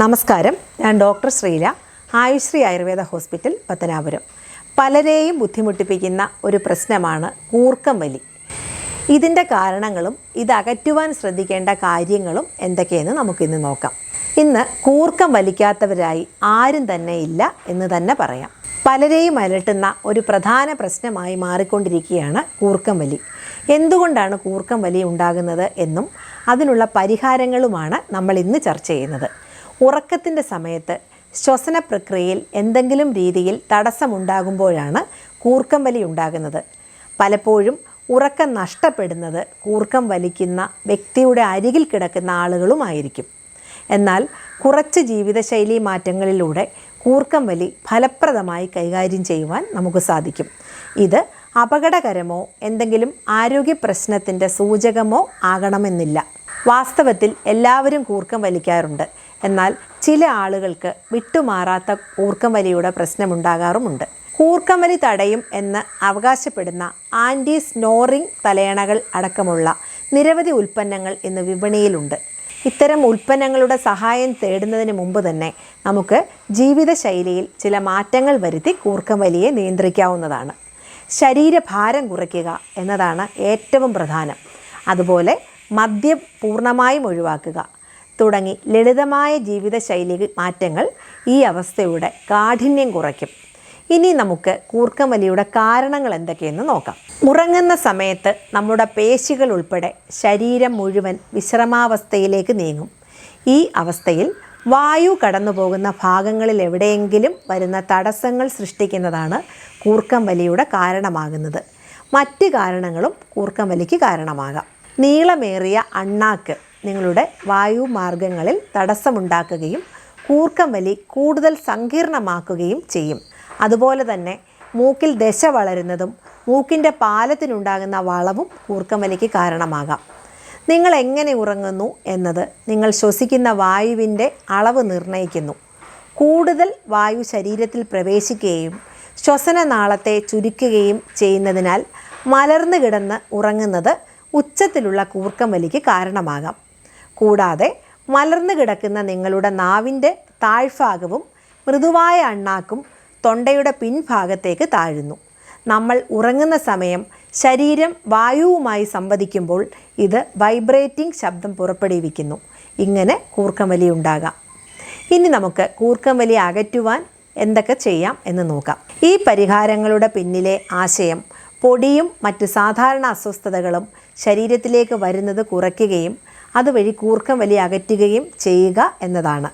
നമസ്കാരം, ഞാൻ doctor Srila, Ayushree Ayurveda hospital, Pathanapuram. പലരെയും ബുദ്ധിമുട്ടിപ്പിക്കുന്ന ഒരു പ്രശ്നമാണ് കൂർക്കം വലി. ഇതിൻ്റെ കാരണങ്ങളും ഇത് അകറ്റുവാൻ ശ്രദ്ധിക്കേണ്ട കാര്യങ്ങളും എന്തൊക്കെയെന്ന് നമുക്കിന്ന് നോക്കാം. ഇന്ന് കൂർക്കം വലിക്കാത്തവരായി ആരും തന്നെ ഇല്ല എന്ന് തന്നെ പറയാം. പലരെയും അലട്ടുന്ന ഒരു പ്രധാന പ്രശ്നമായി മാറിക്കൊണ്ടിരിക്കുകയാണ് കൂർക്കം വലി. എന്തുകൊണ്ടാണ് കൂർക്കം വലി ഉണ്ടാകുന്നത് എന്നും അതിനുള്ള പരിഹാരങ്ങളുമാണ് നമ്മൾ ഇന്ന് ചർച്ച ചെയ്യുന്നത്. ഉറക്കത്തിൻ്റെ സമയത്ത് ശ്വസന പ്രക്രിയയിൽ എന്തെങ്കിലും രീതിയിൽ തടസ്സമുണ്ടാകുമ്പോഴാണ് കൂർക്കം വലി ഉണ്ടാകുന്നത്. പലപ്പോഴും ഉറക്കം നഷ്ടപ്പെടുന്നത് കൂർക്കം വലിക്കുന്ന വ്യക്തിയുടെ അരികിൽ കിടക്കുന്ന ആളുകളുമായിരിക്കും. എന്നാൽ കുറച്ച് ജീവിതശൈലി മാറ്റങ്ങളിലൂടെ കൂർക്കം വലി ഫലപ്രദമായി കൈകാര്യം ചെയ്യുവാൻ നമുക്ക് സാധിക്കും. ഇത് അപകടകരമോ എന്തെങ്കിലും ആരോഗ്യ പ്രശ്നത്തിൻ്റെ സൂചകമോ ആകണമെന്നില്ല. വാസ്തവത്തിൽ എല്ലാവരും കൂർക്കം വലിക്കാറുണ്ട്. എന്നാൽ ചില ആളുകൾക്ക് വിട്ടുമാറാത്ത കൂർക്കം വലിയുടെ പ്രശ്നമുണ്ടാകാറുമുണ്ട്. കൂർക്കം വലി തടയും എന്ന് അവകാശപ്പെടുന്ന ആൻറ്റി സ്നോറിംഗ് തലയണകൾ അടക്കമുള്ള നിരവധി ഉൽപ്പന്നങ്ങൾ ഇന്ന് വിപണിയിലുണ്ട്. ഇത്തരം ഉൽപ്പന്നങ്ങളുടെ സഹായം തേടുന്നതിന് മുമ്പ് തന്നെ നമുക്ക് ജീവിതശൈലിയിൽ ചില മാറ്റങ്ങൾ വരുത്തി കൂർക്കം വലിയെ നിയന്ത്രിക്കാവുന്നതാണ്. ശരീരഭാരം കുറയ്ക്കുക എന്നതാണ് ഏറ്റവും പ്രധാനം. അതുപോലെ മദ്യം പൂർണ്ണമായും ഒഴിവാക്കുക തുടങ്ങി ലളിതമായ ജീവിതശൈലി മാറ്റങ്ങൾ ഈ അവസ്ഥയുടെ കാഠിന്യം കുറയ്ക്കും. ഇനി നമുക്ക് കൂർക്കം വലിയുടെ കാരണങ്ങൾ എന്തൊക്കെയെന്ന് നോക്കാം. ഉറങ്ങുന്ന സമയത്ത് നമ്മുടെ പേശികൾ ഉൾപ്പെടെ ശരീരം മുഴുവൻ വിശ്രമാവസ്ഥയിലേക്ക് നീങ്ങും. ഈ അവസ്ഥയിൽ വായു കടന്നു പോകുന്ന ഭാഗങ്ങളിൽ എവിടെയെങ്കിലും വരുന്ന തടസ്സങ്ങൾ സൃഷ്ടിക്കുന്നതാണ് കൂർക്കം വലിയുടെ കാരണമാകുന്നത്. മറ്റ് കാരണങ്ങളും കൂർക്കം വലിക്ക് കാരണമാകാം. നീളമേറിയ അണ്ണാക്ക് നിങ്ങളുടെ വായുമാർഗങ്ങളിൽ തടസ്സമുണ്ടാക്കുകയും കൂർക്കം വലി കൂടുതൽ സങ്കീർണമാക്കുകയും ചെയ്യും. അതുപോലെ തന്നെ മൂക്കിൽ ദശ വളരുന്നതും മൂക്കിൻ്റെ പാലത്തിനുണ്ടാകുന്ന വളവും കൂർക്കം വലിക്ക് കാരണമാകാം. നിങ്ങൾ എങ്ങനെ ഉറങ്ങുന്നു എന്നത് നിങ്ങൾ ശ്വസിക്കുന്ന വായുവിൻ്റെ അളവ് നിർണ്ണയിക്കുന്നു. കൂടുതൽ വായു ശരീരത്തിൽ പ്രവേശിക്കുകയും ശ്വസനനാളത്തെ ചുരുക്കുകയും ചെയ്യുന്നതിനാൽ മലർന്നു കിടന്ന് ഉറങ്ങുന്നത് ഉച്ചത്തിലുള്ള കൂർക്കം വലിക്ക് കാരണമാകാം. കൂടാതെ മലർന്നു കിടക്കുന്ന നിങ്ങളുടെ നാവിൻ്റെ താഴ്ഭാഗവും മൃദുവായ അണ്ണാക്കും തൊണ്ടയുടെ പിൻഭാഗത്തേക്ക് താഴുന്നു. നമ്മൾ ഉറങ്ങുന്ന സമയം ശരീരം വായുവുമായി സംവദിക്കുമ്പോൾ ഇത് വൈബ്രേറ്റിംഗ് ശബ്ദം പുറപ്പെടുവിക്കുന്നു. ഇങ്ങനെ കൂർക്കം വലി ഉണ്ടാകാം. ഇനി നമുക്ക് കൂർക്കം വലി അകറ്റുവാൻ എന്തൊക്കെ ചെയ്യാം എന്ന് നോക്കാം. ഈ പരിഹാരങ്ങളുടെ പിന്നിലെ ആശയം പൊടിയും മറ്റ് സാധാരണ അസ്വസ്ഥതകളും ശരീരത്തിലേക്ക് വരുന്നത് കുറയ്ക്കുകയും അതുവഴി കൂർക്കം വലി അകറ്റുകയും ചെയ്യുക എന്നതാണ്.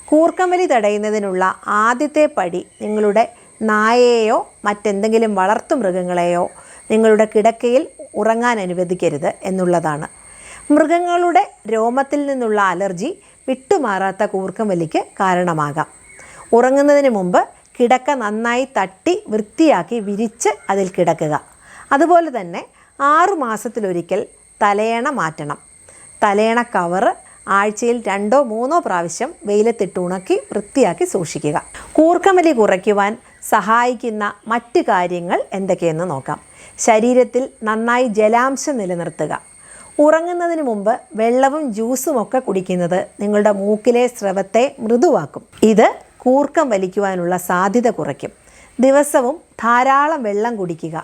കൂർക്കം വലി തടയുന്നതിനുള്ള ആദ്യത്തെ പടി നിങ്ങളുടെ നായയെയോ മറ്റെന്തെങ്കിലും വളർത്തുമൃഗങ്ങളെയോ നിങ്ങളുടെ കിടക്കയിൽ ഉറങ്ങാൻ അനുവദിക്കരുത് എന്നുള്ളതാണ്. മൃഗങ്ങളുടെ രോമത്തിൽ നിന്നുള്ള അലർജി വിട്ടുമാറാത്ത കൂർക്കം വലിക്ക് കാരണമാകാം. ഉറങ്ങുന്നതിന് മുമ്പ് കിടക്ക നന്നായി തട്ടി വൃത്തിയാക്കി വിരിച്ച് അതിൽ കിടക്കുക. അതുപോലെ തന്നെ 6 മാസത്തിലൊരിക്കൽ തലയണ മാറ്റണം. തലയണ കവറ് ആഴ്ചയിൽ 2-3 പ്രാവശ്യം വെയിലത്തിട്ട് ഉണക്കി വൃത്തിയാക്കി സൂക്ഷിക്കുക. കൂർക്കം വലി കുറയ്ക്കുവാൻ സഹായിക്കുന്ന മറ്റ് കാര്യങ്ങൾ എന്തൊക്കെയെന്ന് നോക്കാം. ശരീരത്തിൽ നന്നായി ജലാംശം നിലനിർത്തുക. ഉറങ്ങുന്നതിന് മുമ്പ് വെള്ളവും ജ്യൂസും ഒക്കെ കുടിക്കുന്നത് നിങ്ങളുടെ മൂക്കിലെ സ്രവത്തെ മൃദുവാക്കും. ഇത് കൂർക്കം വലിക്കുവാനുള്ള സാധ്യത കുറയ്ക്കും. ദിവസവും ധാരാളം വെള്ളം കുടിക്കുക.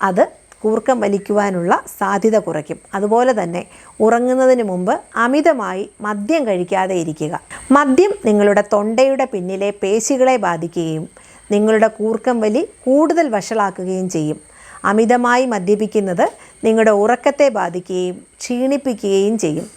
അത് കൂർക്കം വലിക്കുവാനുള്ള സാധ്യത കുറയ്ക്കും. അതുപോലെ തന്നെ ഉറങ്ങുന്നതിന് മുമ്പ് അമിതമായി മദ്യം കഴിക്കാതെ ഇരിക്കുക. മദ്യം നിങ്ങളുടെ തൊണ്ടയുടെ പിന്നിലെ പേശികളെ ബാധിക്കുകയും നിങ്ങളുടെ കൂർക്കം വലി കൂടുതൽ വഷളാക്കുകയും ചെയ്യും. അമിതമായി മദ്യപിക്കുന്നത് നിങ്ങളുടെ ഉറക്കത്തെ ബാധിക്കുകയും ക്ഷീണിപ്പിക്കുകയും ചെയ്യും.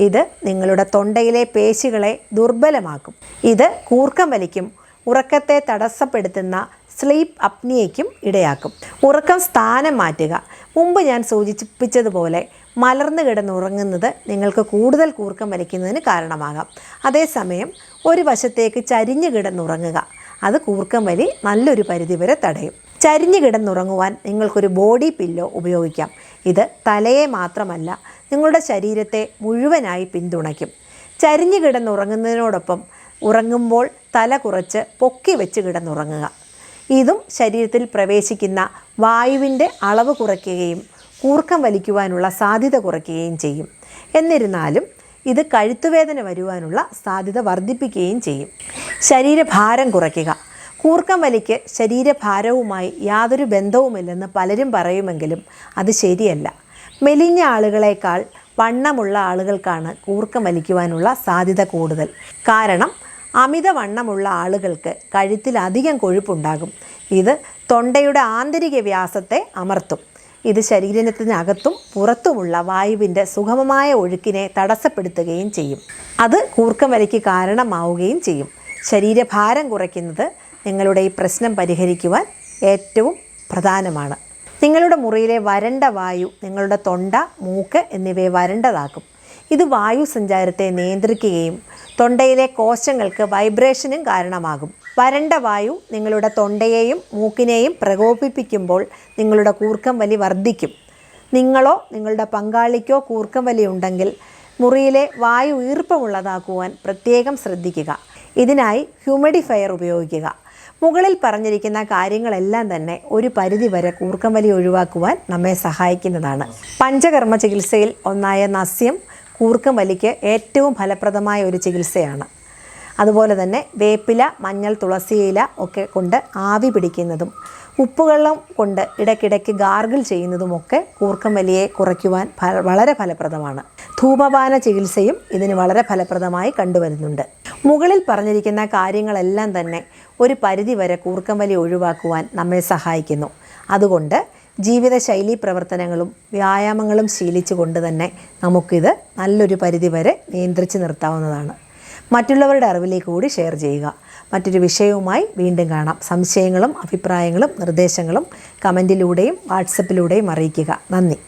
ഇത് നിങ്ങളുടെ തൊണ്ടയിലെ പേശികളെ ദുർബലമാക്കും. ഇത് കൂർക്കം വലിക്കും ഉറക്കത്തെ തടസ്സപ്പെടുത്തുന്ന സ്ലീപ്പ് അപ്നിയയ്ക്കും ഇടയാക്കും. ഉറക്കം സ്ഥാനം മാറ്റുക. മുമ്പ് ഞാൻ സൂചിപ്പിച്ചതുപോലെ മലർന്നു കിടന്നുറങ്ങുന്നത് നിങ്ങൾക്ക് കൂടുതൽ കൂർക്കം വലിക്കുന്നതിന് കാരണമാകാം. അതേസമയം ഒരു വശത്തേക്ക് ചരിഞ്ഞു കിടന്നുറങ്ങുക. അത് കൂർക്കം വലി നല്ലൊരു പരിധിവരെ തടയും. ചരിഞ്ഞു കിടന്നുറങ്ങുവാൻ നിങ്ങൾക്കൊരു ബോഡി പില്ലോ ഉപയോഗിക്കാം. ഇത് തലയെ മാത്രമല്ല നിങ്ങളുടെ ശരീരത്തെ മുഴുവനായി പിന്തുണയ്ക്കും. ചരിഞ്ഞു കിടന്നുറങ്ങുന്നതിനോടൊപ്പം ഉറങ്ങുമ്പോൾ തല കുറച്ച് പൊക്കി വെച്ച് കിടന്നുറങ്ങുക. ഇതും ശരീരത്തിൽ പ്രവേശിക്കുന്ന വായുവിൻ്റെ അളവ് കുറയ്ക്കുകയും കൂർക്കം വലിക്കുവാനുള്ള സാധ്യത കുറയ്ക്കുകയും ചെയ്യും. എന്നിരുന്നാലും ഇത് കഴുത്തുവേദന വരുവാനുള്ള സാധ്യത വർദ്ധിപ്പിക്കുകയും ചെയ്യും. ശരീരഭാരം കുറയ്ക്കുക. കൂർക്കം വലിക്ക് ശരീരഭാരവുമായി യാതൊരു ബന്ധവുമില്ലെന്ന് പലരും പറയുമെങ്കിലും അത് ശരിയല്ല. മെലിഞ്ഞ ആളുകളേക്കാൾ വണ്ണമുള്ള ആളുകൾക്കാണ് കൂർക്കം വലിക്കുവാനുള്ള സാധ്യത കൂടുതൽ. കാരണം അമിതവണ്ണമുള്ള ആളുകൾക്ക് കഴുത്തിൽ അധികം കൊഴുപ്പുണ്ടാകും. ഇത് തൊണ്ടയുടെ ആന്തരിക വ്യാസത്തെ അമർത്തും. ഇത് ശരീരത്തിനകത്തും പുറത്തുമുള്ള വായുവിൻ്റെ സുഗമമായ ഒഴുക്കിനെ തടസ്സപ്പെടുത്തുകയും ചെയ്യും. അത് കൂർക്കം വലിക്ക് കാരണമാവുകയും ചെയ്യും. ശരീരഭാരം കുറയ്ക്കുന്നത് നിങ്ങളുടെ ഈ പ്രശ്നം പരിഹരിക്കുവാൻ ഏറ്റവും പ്രധാനമാണ്. നിങ്ങളുടെ മുറിയിലെ വരണ്ട വായു നിങ്ങളുടെ തൊണ്ട, മൂക്ക് എന്നിവയെ വരണ്ടതാക്കും. ഇത് വായു സഞ്ചാരത്തെ നിയന്ത്രിക്കുകയും തൊണ്ടയിലെ കോശങ്ങൾക്ക് വൈബ്രേഷനും കാരണമാകും. വരണ്ട വായു നിങ്ങളുടെ തൊണ്ടയെയും മൂക്കിനെയും പ്രകോപിപ്പിക്കുമ്പോൾ നിങ്ങളുടെ കൂർക്കം വലി വർദ്ധിക്കും. നിങ്ങളോ നിങ്ങളുടെ പങ്കാളിക്കോ കൂർക്കം വലി ഉണ്ടെങ്കിൽ മുറിയിലെ വായു ഈർപ്പമുള്ളതാക്കുവാൻ പ്രത്യേകം ശ്രദ്ധിക്കുക. ഇതിനായി ഹ്യൂമിഡിഫയർ ഉപയോഗിക്കുക. മുകളിൽ പറഞ്ഞിരിക്കുന്ന കാര്യങ്ങളെല്ലാം തന്നെ ഒരു പരിധിവരെ കൂർക്കം വലി ഒഴിവാക്കുവാൻ നമ്മെ സഹായിക്കുന്നതാണ്. പഞ്ചകർമ്മ ചികിത്സയിൽ ഒന്നായ നസ്യം കൂർക്കം വലിക്ക് ഏറ്റവും ഫലപ്രദമായ ഒരു ചികിത്സയാണ്. അതുപോലെ തന്നെ വേപ്പില, മഞ്ഞൾ, തുളസിയില ഒക്കെ കൊണ്ട് ആവി പിടിക്കുന്നതും ഉപ്പുവെള്ളം കൊണ്ട് ഇടയ്ക്കിടയ്ക്ക് ഗാർഗിൾ ചെയ്യുന്നതുമൊക്കെ കൂർക്കം വലിയെ കുറയ്ക്കുവാൻ വളരെ ഫലപ്രദമാണ്. ധൂമപാന ചികിത്സയും ഇതിന് വളരെ ഫലപ്രദമായി കണ്ടുവരുന്നുണ്ട്. മുകളിൽ പറഞ്ഞിരിക്കുന്ന കാര്യങ്ങളെല്ലാം തന്നെ ഒരു പരിധിവരെ കൂർക്കം വലി ഒഴിവാക്കുവാൻ നമ്മെ സഹായിക്കുന്നു. അതുകൊണ്ട് ജീവിതശൈലീ പ്രവർത്തനങ്ങളും വ്യായാമങ്ങളും ശീലിച്ചുകൊണ്ട് തന്നെ നമുക്കിത് നല്ലൊരു പരിധിവരെ നിയന്ത്രിച്ച് നിർത്താവുന്നതാണ്. മറ്റുള്ളവരുടെ അറിവിലേക്ക് കൂടി ഷെയർ ചെയ്യുക. മറ്റൊരു വിഷയവുമായി വീണ്ടും കാണാം. സംശയങ്ങളും അഭിപ്രായങ്ങളും നിർദ്ദേശങ്ങളും കമൻറ്റിലൂടെയും വാട്സപ്പിലൂടെയും അറിയിക്കുക. നന്ദി.